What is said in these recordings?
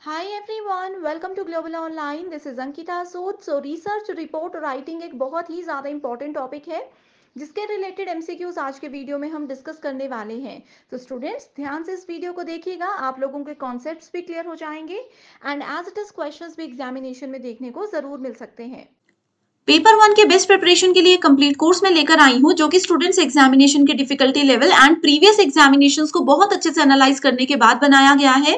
Hi everyone, welcome to Global Online. This is Ankita Sood. So research report writing एक बहुत ही ज़्यादा important topic है जिसके related MCQs आज के वीडियो में हम डिस्कस करने वाले हैं। तो स्टूडेंट्स ध्यान से इस वीडियो को देखिएगा, आप लोगों के कॉन्सेप्ट्स भी क्लियर हो जाएंगे and as it is questions भी एग्जामिनेशन में देखने को ज़रूर मिल सकते हैं। पेपर 1 के बेस्ट प्रिपरेशन के लिए कंप्लीट कोर्स में लेकर आई हूं, जो कि स्टूडेंट्स एग्जामिनेशन के difficulty level and previous examinations को बहुत अच्छे से एनालाइज करने के बाद बनाया गया है।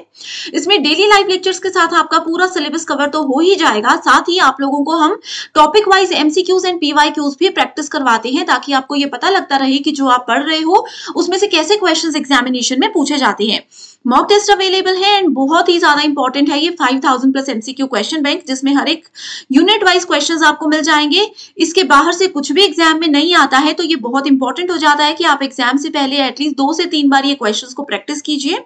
इसमें डेली लाइव लेक्चर्स के साथ आपका पूरा सिलेबस कवर तो हो ही जाएगा, साथ ही आप लोगों को हम topic wise MCQs and PYQs भी प्रैक्टिस करवाते हैं, ताकि आपको ये पता लगता रहे कि जो आप पढ़ रहे हो उसमें से कैसे क्वेश्चन एग्जामिनेशन में पूछे जाते हैं। मॉक टेस्ट अवेलेबल है एंड बहुत ही ज्यादा इंपॉर्टेंट है ये 5000 प्लस एमसीक्यू क्वेश्चन बैंक, जिसमें हर एक यूनिट वाइज क्वेश्चंस आपको मिल जाएंगे। इसके बाहर से कुछ भी एग्जाम में नहीं आता है, तो ये बहुत इंपॉर्टेंट हो जाता है कि आप एग्जाम से पहले एटलीस्ट 2 से 3 बार ये क्वेश्चंस को प्रैक्टिस कीजिए।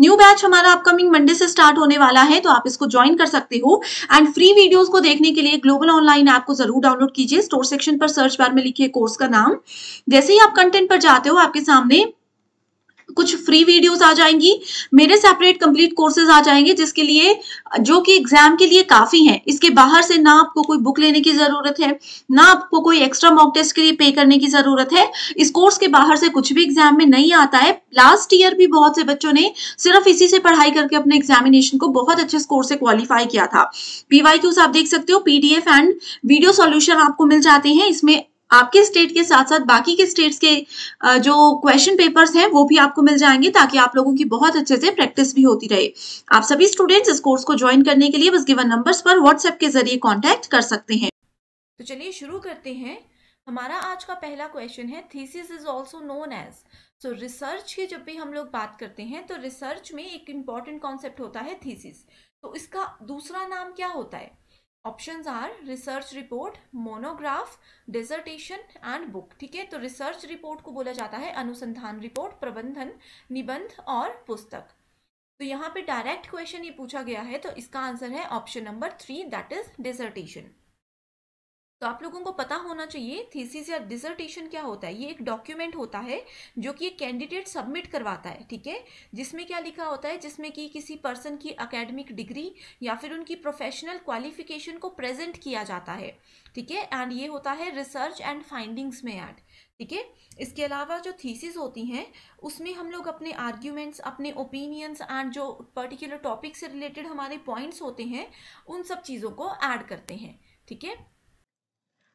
न्यू बैच हमारा अपकमिंग मंडे से स्टार्ट होने वाला है, तो आप इसको ज्वाइन कर सकते हो एंड फ्री वीडियोस को देखने के लिए ग्लोबल ऑनलाइन ऐप को जरूर डाउनलोड कीजिए। स्टोर सेक्शन पर सर्च बार में लिखिए कोर्स का नाम। जैसे ही आप कंटेंट पर जाते हो, आपके सामने कुछ फ्री वीडियोस आ जाएंगी, मेरे सेपरेट कंप्लीट कोर्सेज आ जाएंगे, जिसके लिए जो कि एग्जाम के लिए काफी है। इसके बाहर से ना आपको कोई बुक लेने की जरूरत है, ना आपको कोई एक्स्ट्रा मॉक टेस्ट के लिए पे करने की जरूरत है। इस कोर्स के बाहर से कुछ भी एग्जाम में नहीं आता है। लास्ट ईयर भी बहुत से बच्चों ने सिर्फ इसी से पढ़ाई करके अपने एग्जामिनेशन को बहुत अच्छे स्कोर से क्वालिफाई किया था। पीवाईक्यूज आप देख सकते हो, पीडीएफ एंड वीडियो सॉल्यूशन आपको मिल जाते हैं। इसमें आपके स्टेट के साथ साथ बाकी के स्टेट्स के जो क्वेश्चन पेपर्स हैं वो भी आपको मिल जाएंगे, ताकि आप लोगों की बहुत अच्छे से प्रैक्टिस भी होती रहे। आप सभी स्टूडेंट्स इस कोर्स को ज्वाइन करने के लिए बस गिवन नंबर्स पर व्हाट्सएप के जरिए कांटेक्ट कर सकते हैं। तो चलिए शुरू करते हैं। हमारा आज का पहला क्वेश्चन है, thesis is also known as. So research की जब भी हम लोग बात करते हैं तो रिसर्च में एक इंपॉर्टेंट कॉन्सेप्ट होता है थीसिस। तो इसका दूसरा नाम क्या होता है? Options are research report, monograph, dissertation and book. ठीक है, तो रिसर्च रिपोर्ट को बोला जाता है अनुसंधान रिपोर्ट, प्रबंधन, निबंध और पुस्तक। तो यहाँ पे डायरेक्ट क्वेश्चन ये पूछा गया है, तो इसका आंसर है option number 3, that is dissertation. तो आप लोगों को पता होना चाहिए थीसिस या डिसर्टेशन क्या होता है। ये एक डॉक्यूमेंट होता है जो कि एक कैंडिडेट सबमिट करवाता है। ठीक है, जिसमें क्या लिखा होता है, जिसमें कि किसी पर्सन की एकेडमिक डिग्री या फिर उनकी प्रोफेशनल क्वालिफिकेशन को प्रेजेंट किया जाता है। ठीक है, एंड ये होता है रिसर्च एंड फाइंडिंग्स में ऐड। ठीक है, इसके अलावा जो थीसिस होती हैं उसमें हम लोग अपने आर्ग्यूमेंट्स, अपने ओपिनियंस एंड जो पर्टिकुलर टॉपिक से रिलेटेड हमारे पॉइंट्स होते हैं उन सब चीज़ों को ऐड करते हैं। ठीक है,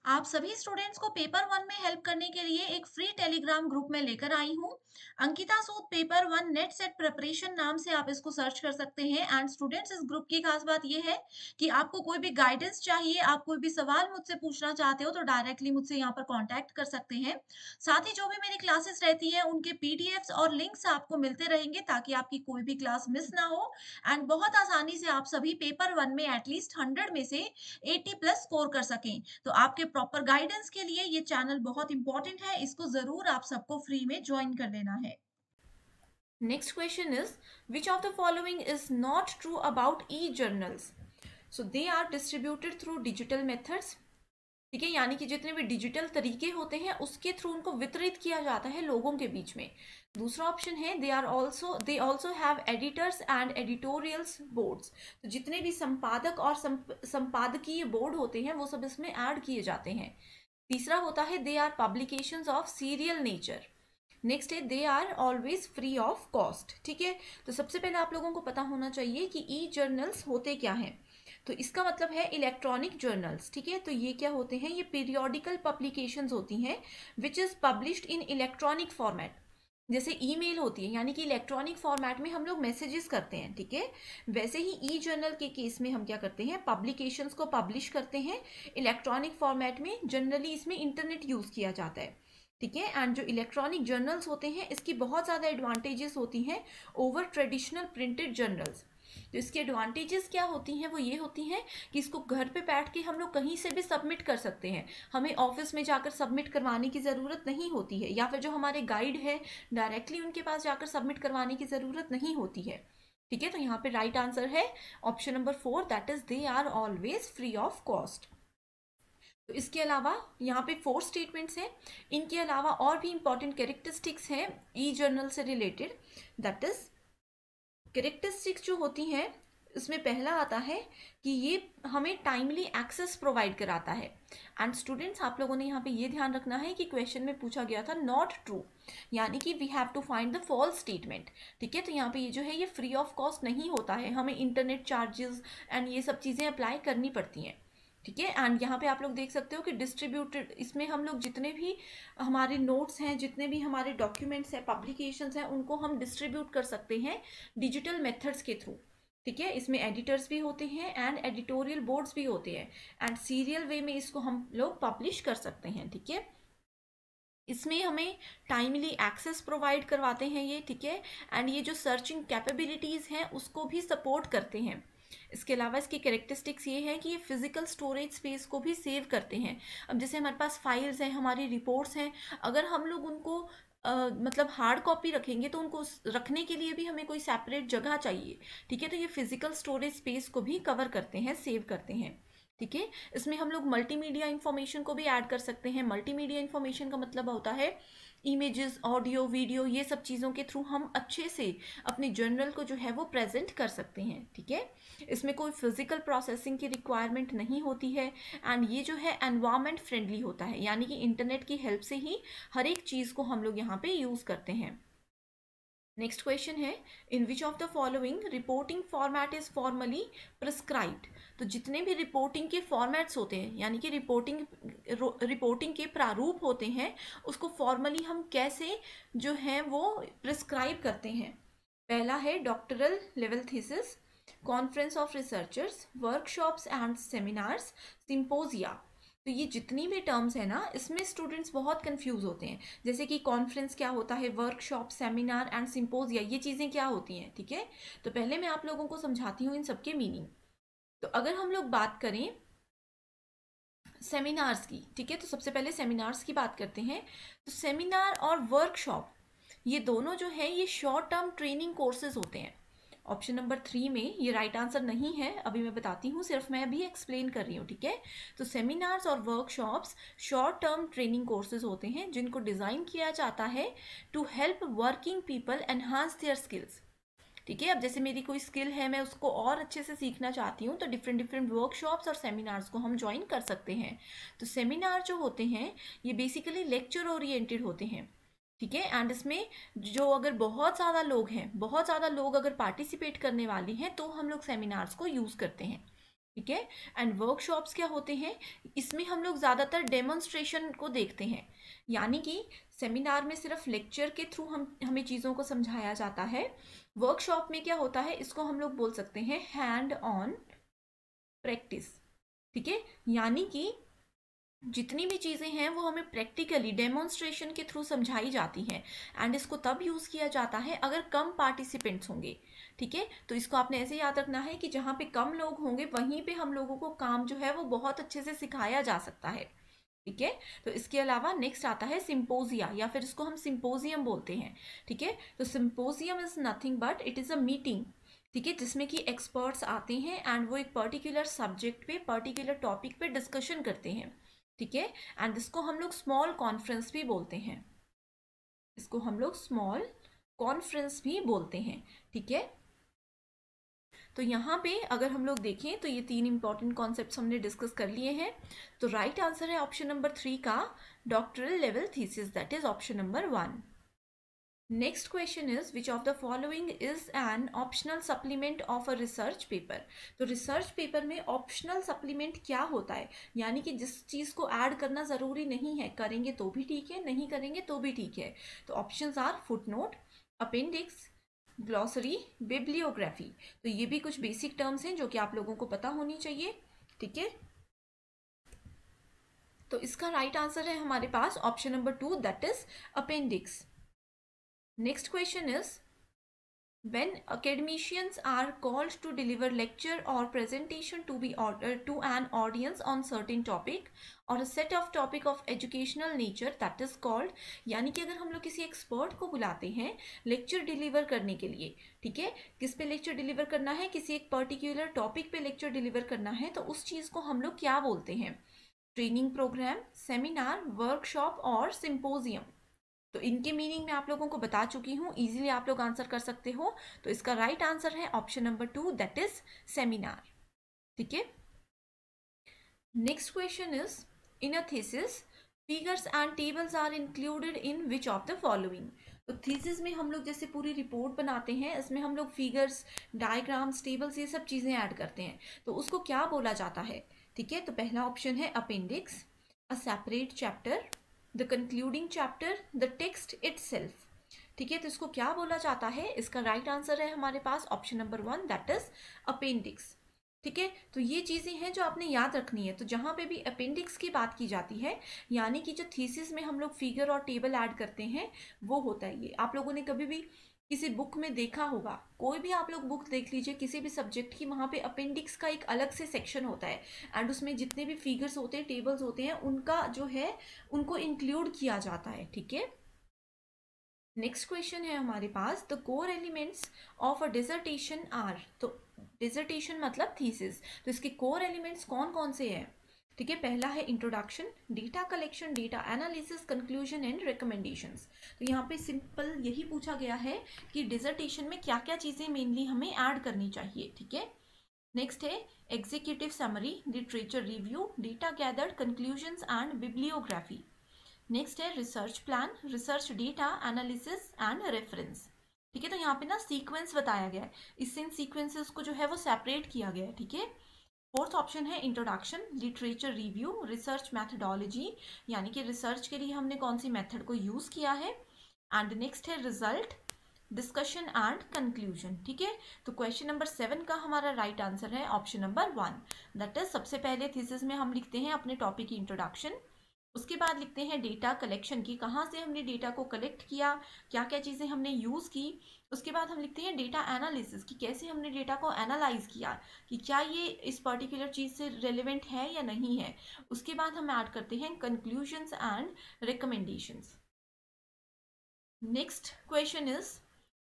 आप सभी स्टूडेंट्स को पेपर 1 में हेल्प करने के लिए एक फ्री टेलीग्राम ग्रुप में लेकर आई हूँ। अंकिता सूद पेपर 1 नेट सेट प्रिपरेशन नाम से आप इसको सर्च कर सकते हैं। एंड स्टूडेंट्स, इस ग्रुप की खास बात यह है कि आपको कोई भी गाइडेंस चाहिए, आप कोई भी सवाल मुझसे पूछना चाहते हो तो डायरेक्टली मुझसे यहाँ पर कॉन्टैक्ट कर सकते हैं। साथ ही जो भी मेरी क्लासेस रहती है उनके पीडीएफ्स और लिंक्स आपको मिलते रहेंगे, ताकि आपकी कोई भी क्लास मिस ना हो एंड बहुत आसानी से आप सभी पेपर 1 में एटलीस्ट 100 में से 80 प्लस स्कोर कर सकें। तो आपके प्रॉपर गाइडेंस के लिए ये चैनल बहुत इंपॉर्टेंट है, इसको जरूर आप सबको फ्री में ज्वाइन कर लेना है। next question is, which of the following is not true about e-journals? So they are distributed through digital methods. ठीक है, यानी कि जितने भी डिजिटल तरीके होते हैं उसके थ्रू उनको वितरित किया जाता है लोगों के बीच में। दूसरा ऑप्शन है they also have editors and editorials boards. तो जितने भी संपादक और संपादकीय बोर्ड होते हैं वो सब इसमें ऐड किए जाते हैं। तीसरा होता है they are publications of serial nature. Next है they are always free of cost. ठीक है, तो सबसे पहले आप लोगों को पता होना चाहिए कि ई जर्नल्स होते क्या हैं। तो इसका मतलब है इलेक्ट्रॉनिक जर्नल्स। ठीक है, तो ये क्या होते हैं, ये पीरियोडिकल पब्लिकेशंस होती हैं which is published in electronic format. जैसे ईमेल होती है, यानी कि इलेक्ट्रॉनिक फॉर्मेट में हम लोग मैसेजेस करते हैं। ठीक है, वैसे ही ई जर्नल के केस में हम क्या करते हैं, पब्लिकेशंस को पब्लिश करते हैं इलेक्ट्रॉनिक फॉर्मेट में। जनरली इसमें इंटरनेट यूज किया जाता है। ठीक है, एंड जो इलेक्ट्रॉनिक जर्नल्स होते हैं इसकी बहुत ज़्यादा एडवांटेजेस होती हैं ओवर ट्रेडिशनल प्रिंटेड जर्नल्स। तो इसकी एडवांटेजेस क्या होती हैं, वो ये होती हैं कि इसको घर पे बैठ के हम लोग कहीं से भी सबमिट कर सकते हैं। हमें ऑफिस में जाकर सबमिट करवाने की ज़रूरत नहीं होती है, या फिर जो हमारे गाइड है डायरेक्टली उनके पास जाकर सबमिट करवाने की ज़रूरत नहीं होती है। ठीक है, तो यहाँ पे राइट आंसर है option number 4, that is they are always free of cost. तो इसके अलावा यहाँ पे 4 स्टेटमेंट्स हैं। इनके अलावा और भी इंपॉर्टेंट कैरेक्टरिस्टिक्स हैं ई जर्नल से रिलेटेड। दैट इज कैरेक्टरिस्टिक्स जो होती हैं इसमें पहला आता है कि ये हमें टाइमली एक्सेस प्रोवाइड कराता है। एंड स्टूडेंट्स, आप लोगों ने यहाँ पे ये ध्यान रखना है कि क्वेश्चन में पूछा गया था नॉट ट्रू, यानी कि we have to find the false statement. ठीक है, तो यहाँ पे ये जो है ये फ्री ऑफ कॉस्ट नहीं होता है, हमें इंटरनेट चार्जेस एंड ये सब चीज़ें अप्लाई करनी पड़ती हैं। ठीक है, एंड यहाँ पे आप लोग देख सकते हो कि डिस्ट्रीब्यूटेड, इसमें हम लोग जितने भी हमारे नोट्स हैं, जितने भी हमारे डॉक्यूमेंट्स हैं, पब्लिकेशंस हैं, उनको हम डिस्ट्रीब्यूट कर सकते हैं डिजिटल मेथड्स के थ्रू। ठीक है, इसमें एडिटर्स भी होते हैं एंड एडिटोरियल बोर्ड्स भी होते हैं, एंड सीरियल वे में इसको हम लोग पब्लिश कर सकते हैं। ठीक है, इसमें हमें टाइमली एक्सेस प्रोवाइड करवाते हैं ये। ठीक है, एंड ये जो सर्चिंग कैपेबिलिटीज़ हैं उसको भी सपोर्ट करते हैं। इसके अलावा इसकी कैरेक्टरिस्टिक्स ये है कि ये फिजिकल स्टोरेज स्पेस को भी सेव करते हैं। अब जैसे हमारे पास फाइल्स हैं, हमारी रिपोर्ट्स हैं, अगर हम लोग उनको मतलब हार्ड कॉपी रखेंगे तो उनको रखने के लिए भी हमें कोई सेपरेट जगह चाहिए। ठीक है, तो ये फिजिकल स्टोरेज स्पेस को भी कवर करते हैं, सेव करते हैं। ठीक है, इसमें हम लोग मल्टीमीडिया इंफॉर्मेशन को भी ऐड कर सकते हैं। मल्टीमीडिया इंफॉर्मेशन का मतलब होता है इमेजेस, ऑडियो, वीडियो, ये सब चीज़ों के थ्रू हम अच्छे से अपने जर्नल को जो है वो प्रेजेंट कर सकते हैं। ठीक है, इसमें कोई फिजिकल प्रोसेसिंग की रिक्वायरमेंट नहीं होती है, एंड ये जो है एनवायरमेंट फ्रेंडली होता है, यानी कि इंटरनेट की हेल्प से ही हर एक चीज़ को हम लोग यहाँ पे यूज़ करते हैं। नेक्स्ट क्वेश्चन है, in which of the following reporting format is formally prescribed. तो जितने भी रिपोर्टिंग के फॉर्मेट्स होते हैं, यानी कि रिपोर्टिंग के प्रारूप होते हैं, उसको फॉर्मली हम कैसे जो है वो प्रिस्क्राइब करते हैं। पहला है doctoral level thesis, conference of researchers, workshops and seminars, symposia. तो ये जितनी भी टर्म्स है ना, इसमें स्टूडेंट्स बहुत कंफ्यूज होते हैं। जैसे कि कॉन्फ्रेंस क्या होता है, वर्कशॉप, सेमिनार एंड सिंपोजिया, ये चीज़ें क्या होती हैं। ठीक है, तो पहले मैं आप लोगों को समझाती हूँ इन सबके मीनिंग। तो अगर हम लोग बात करें सेमिनार्स की, ठीक है, तो सबसे पहले सेमिनार्स की बात करते हैं। तो सेमिनार और वर्कशॉप ये दोनों जो है ये शॉर्ट टर्म ट्रेनिंग कोर्सेज होते हैं। ऑप्शन नंबर 3 में ये राइट आंसर नहीं है, अभी मैं बताती हूँ, सिर्फ मैं अभी एक्सप्लेन कर रही हूँ। ठीक है, तो सेमिनार्स और workshops short term training courses होते हैं जिनको डिज़ाइन किया जाता है to help working people enhance their skills. ठीक है, अब जैसे मेरी कोई स्किल है, मैं उसको और अच्छे से सीखना चाहती हूँ, तो डिफरेंट डिफरेंट वर्कशॉप्स और सेमिनार्स को हम ज्वाइन कर सकते हैं। तो सेमिनार जो होते हैं ये बेसिकली लेक्चर ओरिएंटेड होते हैं। ठीक है, एंड इसमें जो अगर बहुत ज़्यादा लोग हैं, बहुत ज़्यादा लोग अगर पार्टिसिपेट करने वाले हैं, तो हम लोग सेमिनार्स को यूज़ करते हैं। ठीक है, एंड वर्कशॉप्स क्या होते हैं, इसमें हम लोग ज़्यादातर डेमोन्स्ट्रेशन को देखते हैं, यानी कि सेमिनार में सिर्फ लेक्चर के थ्रू हमें चीज़ों को समझाया जाता है। वर्कशॉप में क्या होता है, इसको हम लोग बोल सकते हैं हैंड ऑन प्रैक्टिस। ठीक है, यानी कि जितनी भी चीज़ें हैं वो हमें प्रैक्टिकली डेमोन्स्ट्रेशन के थ्रू समझाई जाती हैं, एंड इसको तब यूज़ किया जाता है अगर कम पार्टिसिपेंट्स होंगे। ठीक है, तो इसको आपने ऐसे याद रखना है कि जहाँ पे कम लोग होंगे वहीं पे हम लोगों को काम जो है वो बहुत अच्छे से सिखाया जा सकता है। ठीक है, तो इसके अलावा नेक्स्ट आता है सिंपोजिया, या फिर इसको हम सिंपोजियम बोलते हैं। ठीक है, तो symposium is nothing but it is a meeting, ठीक है, जिसमें कि एक्सपर्ट्स आते हैं एंड वो एक पर्टिकुलर सब्जेक्ट पे, पर्टिकुलर टॉपिक पे डिस्कशन करते हैं। ठीक है, एंड इसको हम लोग स्मॉल कॉन्फ्रेंस भी बोलते हैं, इसको हम लोग स्मॉल कॉन्फ्रेंस भी बोलते हैं। ठीक है, तो यहाँ पे अगर हम लोग देखें तो ये 3 इंपॉर्टेंट कॉन्सेप्ट्स हमने डिस्कस कर लिए हैं। तो राइट आंसर है ऑप्शन नंबर 3 का doctoral level thesis, that is option number 1। Next question is which of the following is an optional supplement of a research paper. तो रिसर्च पेपर में optional supplement क्या होता है, यानी कि जिस चीज़ को ऐड करना ज़रूरी नहीं है, करेंगे तो भी ठीक है, नहीं करेंगे तो भी ठीक है। तो options are footnote, appendix, glossary, bibliography. तो ये भी कुछ बेसिक टर्म्स हैं जो कि आप लोगों को पता होनी चाहिए। ठीक है, तो इसका राइट आंसर है हमारे पास option number 2, that is appendix. Next question is, when academicians are called to deliver lecture or presentation to be ordered to an audience on certain topic or a set of topic of educational nature, that is called, यानी कि अगर हम लोग किसी expert को बुलाते हैं lecture deliver करने के लिए, ठीक है, किस पे लेक्चर डिलीवर करना है, किसी एक पर्टिकुलर टॉपिक पे लेक्चर डिलीवर करना है, तो उस चीज़ को हम लोग क्या बोलते हैं, ट्रेनिंग प्रोग्राम, सेमिनार, वर्कशॉप और सिंपोजियम। तो इनके मीनिंग मैं आप लोगों को बता चुकी हूँ, इजीली आप लोग आंसर कर सकते हो। तो इसका राइट आंसर है option number 2, that is seminar. ठीक है। Next question is, in a thesis figures and tables are included in which of the following. तो थीसिस में हम लोग जैसे पूरी रिपोर्ट बनाते हैं, इसमें हम लोग फिगर्स, डायग्राम्स, टेबल्स, ये सब चीज़ें ऐड करते हैं, तो उसको क्या बोला जाता है। ठीक है। तो पहला ऑप्शन है appendix, a separate chapter, the concluding chapter, the text itself. ठीक है। तो इसको क्या बोला जाता है, इसका राइट आंसर है हमारे पास option number 1, that is appendix. ठीक है। तो ये चीज़ें हैं जो आपने याद रखनी है। तो जहाँ पे भी अपेंडिक्स की बात की जाती है, यानी कि जो थीसिस में हम लोग फिगर और टेबल ऐड करते हैं, वो होता है ये। आप लोगों ने कभी भी किसी बुक में देखा होगा, कोई भी आप लोग बुक देख लीजिए किसी भी सब्जेक्ट की, वहाँ पे अपेंडिक्स का एक अलग से सेक्शन होता है, एंड उसमें जितने भी फिगर्स होते हैं, टेबल्स होते हैं, उनका जो है उनको इंक्लूड किया जाता है। ठीक है। नेक्स्ट क्वेश्चन है हमारे पास, the core elements of a dissertation are. तो डिसर्टेशन मतलब थीसिस, तो इसके कोर एलिमेंट्स कौन कौन से हैं। ठीक है। पहला है introduction, data collection, data analysis, conclusion and recommendations. तो यहाँ पे सिंपल यही पूछा गया है कि डिसर्टेशन में क्या क्या चीज़ें मेनली हमें ऐड करनी चाहिए। ठीक है। नेक्स्ट है executive summary, literature review, data gathered, conclusions and bibliography. Next है research plan, research data analysis and reference. ठीक है। तो यहाँ पे ना सीक्वेंस बताया गया है, इससे इन सीक्वेंसेस को जो है वो सेपरेट किया गया है। ठीक है। फोर्थ ऑप्शन है introduction, literature review, research methodology, यानी कि रिसर्च के लिए हमने कौन सी मेथड को यूज किया है। एंड नेक्स्ट है रिजल्ट, डिस्कशन एंड कंक्लूजन। ठीक है। तो क्वेश्चन नंबर 7 का हमारा राइट आंसर है ऑप्शन नंबर 1, दैट इज सबसे पहले थीसिस में हम लिखते हैं अपने टॉपिक की इंट्रोडक्शन, उसके बाद लिखते हैं डेटा कलेक्शन की, कहाँ से हमने डेटा को कलेक्ट किया, क्या क्या चीज़ें हमने यूज़ की। उसके बाद हम लिखते हैं डेटा एनालिसिस की, कैसे हमने डेटा को एनालाइज किया कि क्या ये इस पर्टिकुलर चीज़ से रेलिवेंट है या नहीं है। उसके बाद हम ऐड करते हैं conclusions and recommendations. Next question is,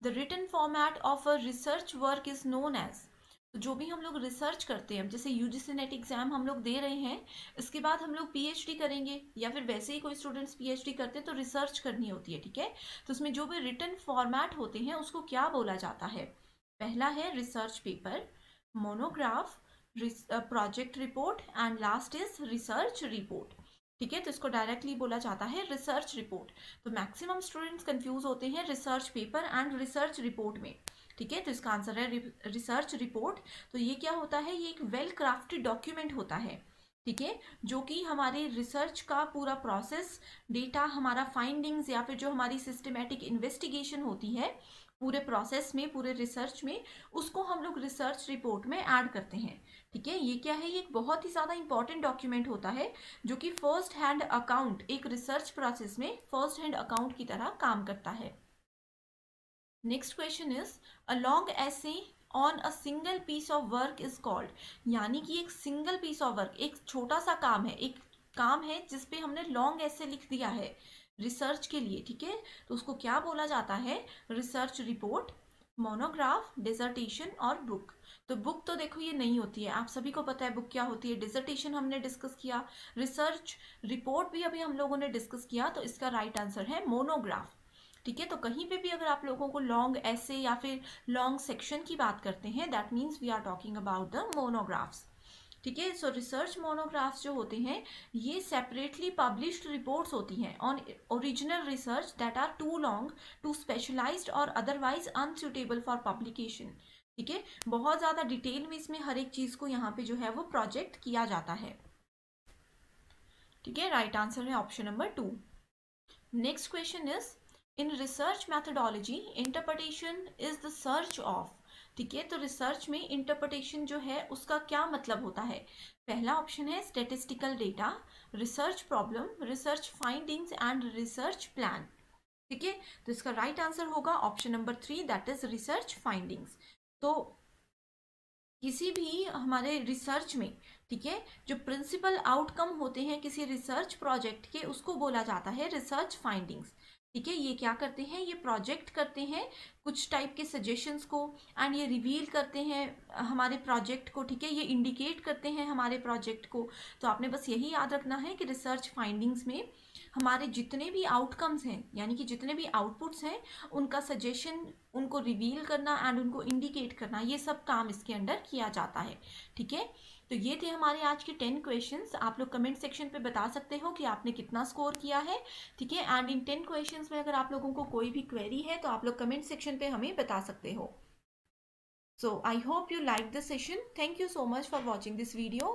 the written format of a research work is known as. तो जो भी हम लोग रिसर्च करते हैं, जैसे यूजीसी नेट एग्जाम हम लोग दे रहे हैं, इसके बाद हम लोग पीएचडी करेंगे, या फिर वैसे ही कोई स्टूडेंट्स पीएचडी करते हैं तो रिसर्च करनी होती है। ठीक है। तो उसमें जो भी रिटन फॉर्मेट होते हैं उसको क्या बोला जाता है। पहला है research paper, monograph, project report and last is research report. ठीक है। तो इसको डायरेक्टली बोला जाता है रिसर्च रिपोर्ट। तो मैक्सिमम स्टूडेंट्स कंफ्यूज होते हैं research paper and research report में। ठीक है। तो इसका आंसर है रिसर्च रिपोर्ट। तो ये क्या होता है, ये एक वेल क्राफ्टेड डॉक्यूमेंट होता है। ठीक है। जो कि हमारे रिसर्च का पूरा प्रोसेस, डेटा, हमारा फाइंडिंग्स, या फिर जो हमारी सिस्टमेटिक इन्वेस्टिगेशन होती है पूरे प्रोसेस में, पूरे रिसर्च में, उसको हम लोग रिसर्च रिपोर्ट में ऐड करते हैं। ठीक है। ये क्या है, ये एक बहुत ही ज़्यादा इंपॉर्टेंट डॉक्यूमेंट होता है, जो कि फर्स्ट हैंड अकाउंट, एक रिसर्च प्रोसेस में फर्स्ट हैंड अकाउंट की तरह काम करता है। Next question is, a long essay on a single piece of work is called. यानी कि एक सिंगल पीस ऑफ वर्क, एक छोटा सा काम है, एक काम है जिसपे हमने लॉन्ग एसे लिख दिया है रिसर्च के लिए। ठीक है। तो उसको क्या बोला जाता है, रिसर्च रिपोर्ट, मोनोग्राफ, डिसर्टेशन और बुक। तो बुक तो देखो ये नहीं होती है, आप सभी को पता है बुक क्या होती है। डिसर्टेशन हमने डिस्कस किया, रिसर्च रिपोर्ट भी अभी हम लोगों ने डिस्कस किया। तो इसका राइट आंसर है मोनोग्राफ। ठीक है। तो कहीं पे भी अगर आप लोगों को लॉन्ग ऐसे या फिर लॉन्ग सेक्शन की बात करते हैं, that means we are talking about the monographs. ठीक है। सो रिसर्च मोनोग्राफ्स जो होते हैं, ये सेपरेटली पब्लिश्ड रिपोर्ट्स होती हैं on original research that are too long, too specialized और अदरवाइज अनसुटेबल फॉर पब्लिकेशन। ठीक है। बहुत ज़्यादा डिटेल में इसमें हर एक चीज़ को यहाँ पे जो है वो प्रोजेक्ट किया जाता है। ठीक है। राइट आंसर है option number 2। Next question is, in research methodology interpretation is the search of. ठीक है। तो रिसर्च में इंटरप्रिटेशन जो है उसका क्या मतलब होता है। पहला ऑप्शन है statistical data, research problem, research findings and research plan. ठीक है। तो इसका राइट आंसर होगा option number 3, that is research findings. तो किसी भी हमारे रिसर्च में, ठीक है, जो प्रिंसिपल आउटकम होते हैं किसी रिसर्च प्रोजेक्ट के, उसको बोला जाता है रिसर्च फाइंडिंग्स। ठीक है। ये क्या करते हैं, ये प्रोजेक्ट करते हैं कुछ टाइप के सजेशंस को, एंड ये रिवील करते हैं हमारे प्रोजेक्ट को, ठीक है, ये इंडिकेट करते हैं हमारे प्रोजेक्ट को। तो आपने बस यही याद रखना है कि रिसर्च फाइंडिंग्स में हमारे जितने भी आउटकम्स हैं, यानी कि जितने भी आउटपुट्स हैं, उनका सजेशन, उनको रिवील करना एंड उनको इंडिकेट करना, ये सब काम इसके अंडर किया जाता है, ठीक है। तो ये थे हमारे आज के 10 क्वेश्चंस। आप लोग कमेंट सेक्शन पे बता सकते हो कि आपने कितना स्कोर किया है, ठीक है। एंड इन 10 क्वेश्चंस में अगर आप लोगों को कोई भी क्वेरी है तो आप लोग कमेंट सेक्शन पे हमें बता सकते हो। So I hope you like this session. Thank you so much for watching this video.